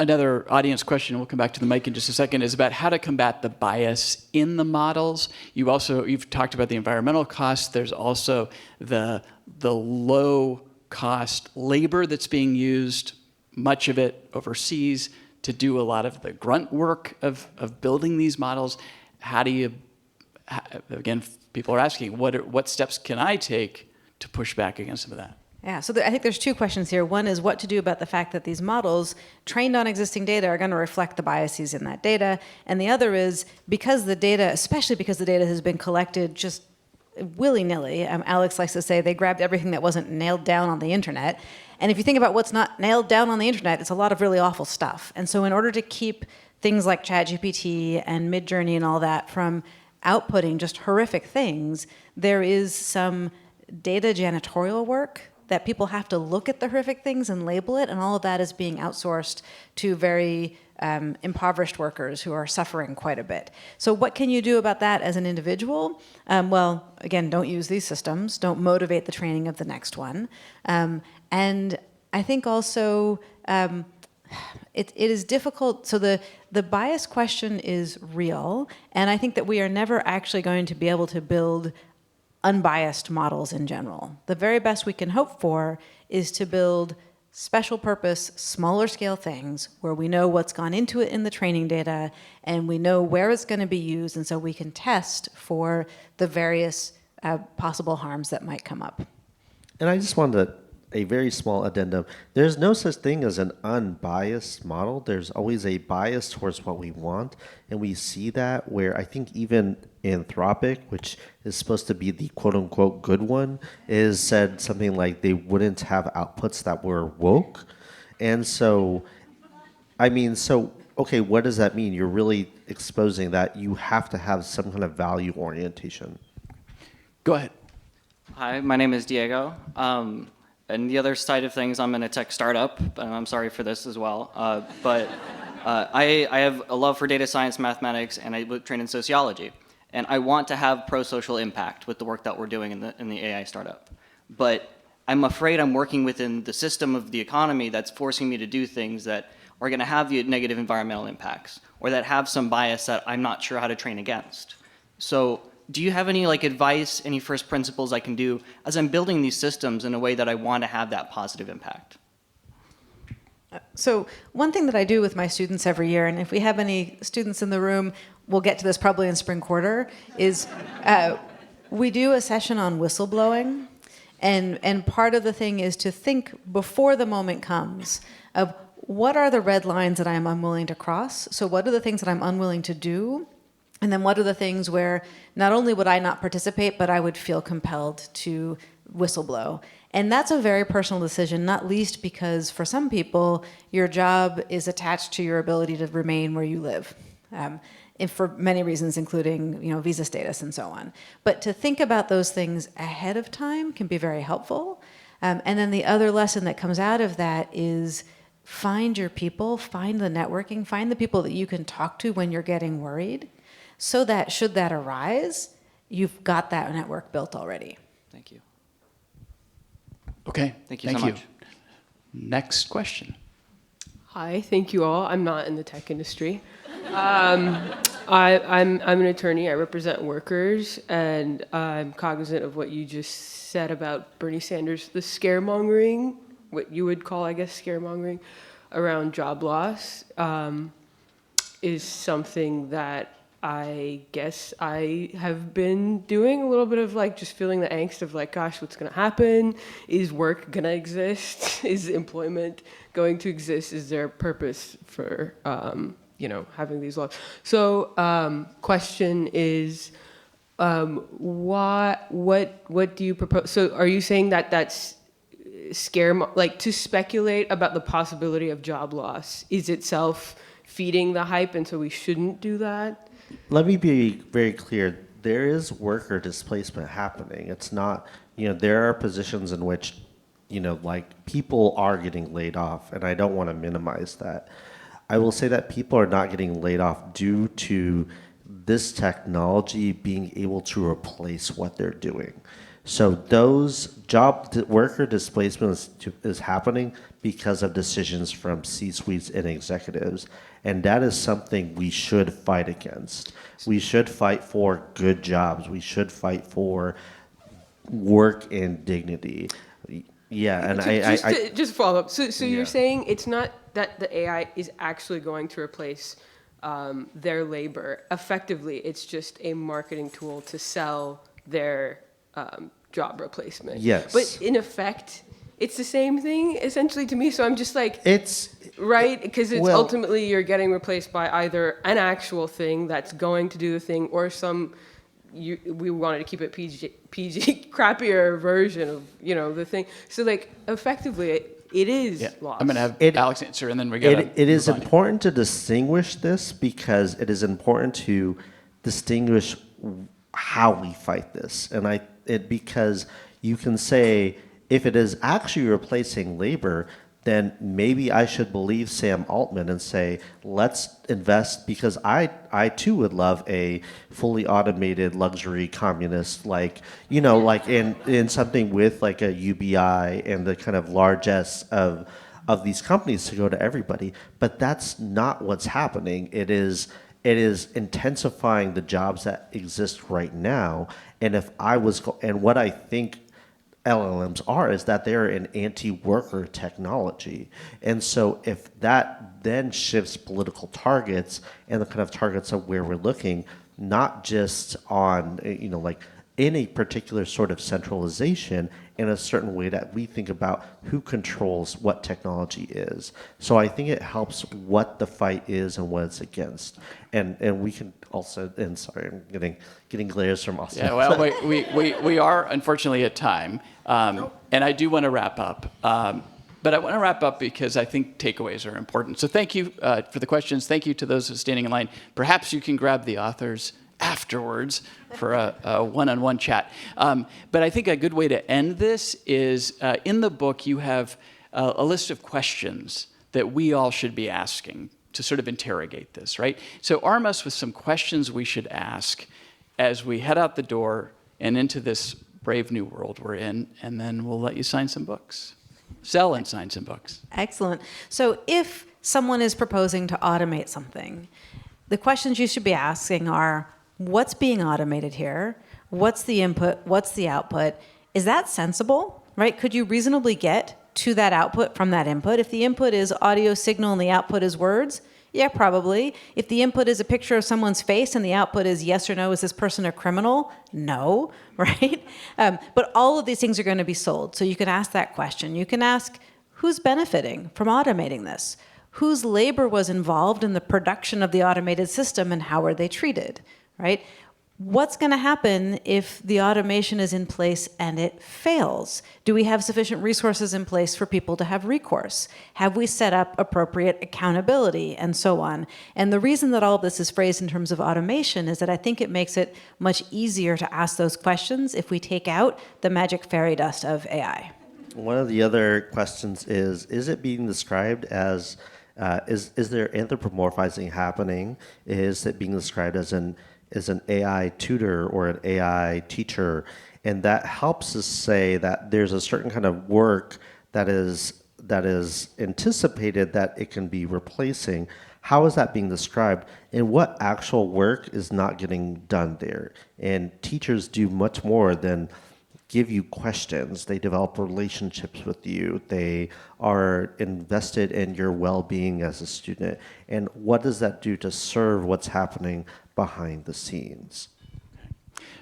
Another audience question, we'll come back to the mic in just a second, is about how to combat the bias in the models. You've talked about the environmental costs. There's also the low cost labor that's being used, much of it overseas, to do a lot of the grunt work of building these models. How do you, again, people are asking, what steps can I take to push back against some of that? Yeah, so I think there's two questions here. One is what to do about the fact that these models trained on existing data are going to reflect the biases in that data. And the other is because the data, especially because the data has been collected just willy-nilly, Alex likes to say they grabbed everything that wasn't nailed down on the internet. And if you think about what's not nailed down on the internet, it's a lot of really awful stuff. And so in order to keep things like ChatGPT and Midjourney and all that from outputting just horrific things, there is some data janitorial work that people have to look at the horrific things and label it, and all of that is being outsourced to very impoverished workers who are suffering quite a bit. So what can you do about that as an individual? Well, again, don't use these systems. Don't motivate the training of the next one. And I think also it is difficult. So the bias question is real, and I think that we are never actually going to be able to build unbiased models in general. The very best we can hope for is to build special purpose, smaller scale things where we know what's gone into it in the training data and we know where it's going to be used, and so we can test for the various possible harms that might come up. And I just wanted a very small addendum. There's no such thing as an unbiased model. There's always a bias towards what we want. And we see that where I think even Anthropic, which is supposed to be the quote unquote good one, is said something like they wouldn't have outputs that were woke. And so, okay, what does that mean? You're really exposing that you have to have some kind of value orientation. Go ahead. Hi, my name is Diego. And the other side of things, I'm in a tech startup, and I'm sorry for this as well. But I have a love for data science, mathematics, and I train in sociology. And I want to have pro-social impact with the work that we're doing in the AI startup. But I'm afraid I'm working within the system of the economy that's forcing me to do things that are going to have the negative environmental impacts, or that have some bias that I'm not sure how to train against. So do you have any advice, any first principles I can do as I'm building these systems in a way that I want to have that positive impact? So one thing that I do with my students every year, and if we have any students in the room, we'll get to this probably in spring quarter, is we do a session on whistleblowing. And part of the thing is to think before the moment comes of what are the red lines that I'm unwilling to cross? So what are the things that I'm unwilling to do? And then what are the things where not only would I not participate, but I would feel compelled to whistleblow? And that's a very personal decision, not least because for some people, your job is attached to your ability to remain where you live. And for many reasons, including visa status and so on. But to think about those things ahead of time can be very helpful. And then the other lesson that comes out of that is find your people, find the networking, find the people that you can talk to when you're getting worried, so that should that arise, you've got that network built already. Thank you. Okay. Thank you so much. Next question. Hi, thank you all. I'm not in the tech industry. I'm an attorney. I represent workers, and I'm cognizant of what you just said about Bernie Sanders, the scaremongering, what you would call, I guess, scaremongering around job loss, is something that I guess I have been doing a little bit of just feeling the angst of gosh, what's going to happen? Is work going to exist? Is employment going to exist? Is there a purpose for, having these laws? So question is, what do you propose? So are you saying that that's to speculate about the possibility of job loss is itself feeding the hype, and so we shouldn't do that? Let me be very clear. There is worker displacement happening. It's not, there are positions in which, people are getting laid off, and I don't want to minimize that. I will say that people are not getting laid off due to this technology being able to replace what they're doing. So those worker displacement is happening because of decisions from C-suites and executives. And that is something we should fight against. We should fight for good jobs. We should fight for work and dignity. Yeah, and just follow up. So Yeah. you're saying it's not that the AI is actually going to replace their labor. Effectively, it's just a marketing tool to sell their job replacement. Yes. But in effect, it's the same thing essentially to me. So I'm just like, it's right? Because it's well- ultimately you're getting replaced by either an actual thing that's going to do the thing or some, we wanted to keep it PG crappier version of, the thing. So like effectively it is lost. I'm going to have Alex answer, and then we got It is important to distinguish this because it is important to distinguish how we fight this. And because you can say, if it is actually replacing labor, then maybe I should believe Sam Altman and say, let's invest, because I too would love a fully automated luxury communist, like in something with like a UBI and the kind of largesse of these companies to go to everybody. But that's not what's happening. It is intensifying the jobs that exist right now. And what I think LLMs are is that they're an anti-worker technology. And so if that then shifts political targets and the kind of targets of where we're looking, not just on, like in a particular sort of centralization in a certain way that we think about who controls what technology is. So I think it helps what the fight is and what it's against. And we can also, and sorry, I'm getting glares from Austin. Yeah, well, we are unfortunately at time. And I do want to wrap up. But I want to wrap up because I think takeaways are important. So thank you for the questions. Thank you to those who are standing in line. Perhaps you can grab the authors afterwards for a one-on-one chat. But I think a good way to end this is in the book you have a list of questions that we all should be asking to sort of interrogate this, right? So arm us with some questions we should ask as we head out the door and into this brave new world we're in, and then we'll let you sign some books. Sell and sign some books. Excellent. So if someone is proposing to automate something, the questions you should be asking are, what's being automated here? What's the input? What's the output? Is that sensible, right? Could you reasonably get to that output from that input? If the input is audio signal and the output is words, yeah, probably. If the input is a picture of someone's face and the output is yes or no, is this person a criminal? No, right? But all of these things are going to be sold. So you can ask that question. You can ask, who's benefiting from automating this? Whose labor was involved in the production of the automated system and how are they treated, right? What's going to happen if the automation is in place and it fails? Do we have sufficient resources in place for people to have recourse? Have we set up appropriate accountability and so on? And the reason that all of this is phrased in terms of automation is that I think it makes it much easier to ask those questions if we take out the magic fairy dust of AI. One of the other questions is it being described as, is there anthropomorphizing happening? Is it being described as an AI tutor or an AI teacher? And that helps us say that there's a certain kind of work that is anticipated that it can be replacing. How is that being described? And what actual work is not getting done there? And teachers do much more than give you questions. They develop relationships with you. They are invested in your well-being as a student. And what does that do to serve what's happening behind the scenes?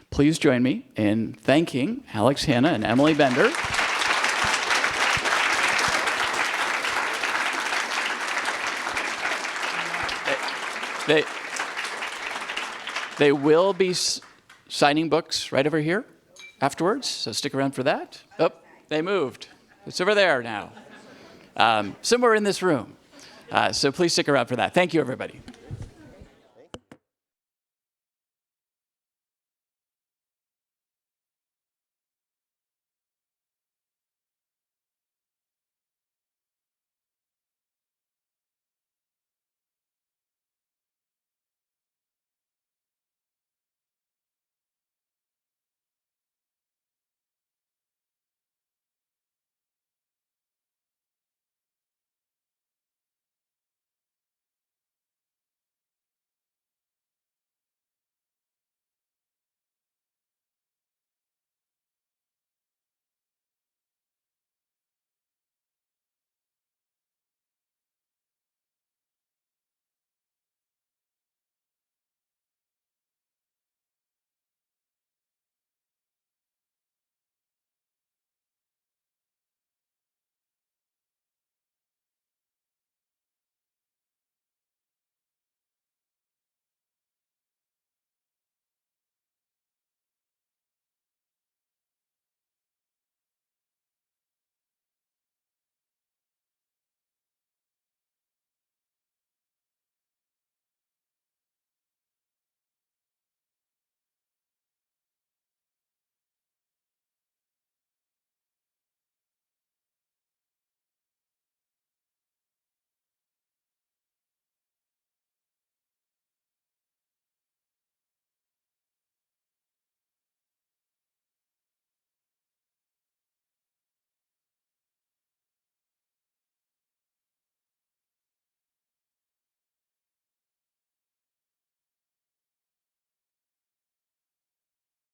Please join me in thanking Alex Hanna and Emily Bender. They will be signing books right over here afterwards, so stick around for that. Oh, they moved. It's over there now. Somewhere in this room. So please stick around for that. Thank you, everybody.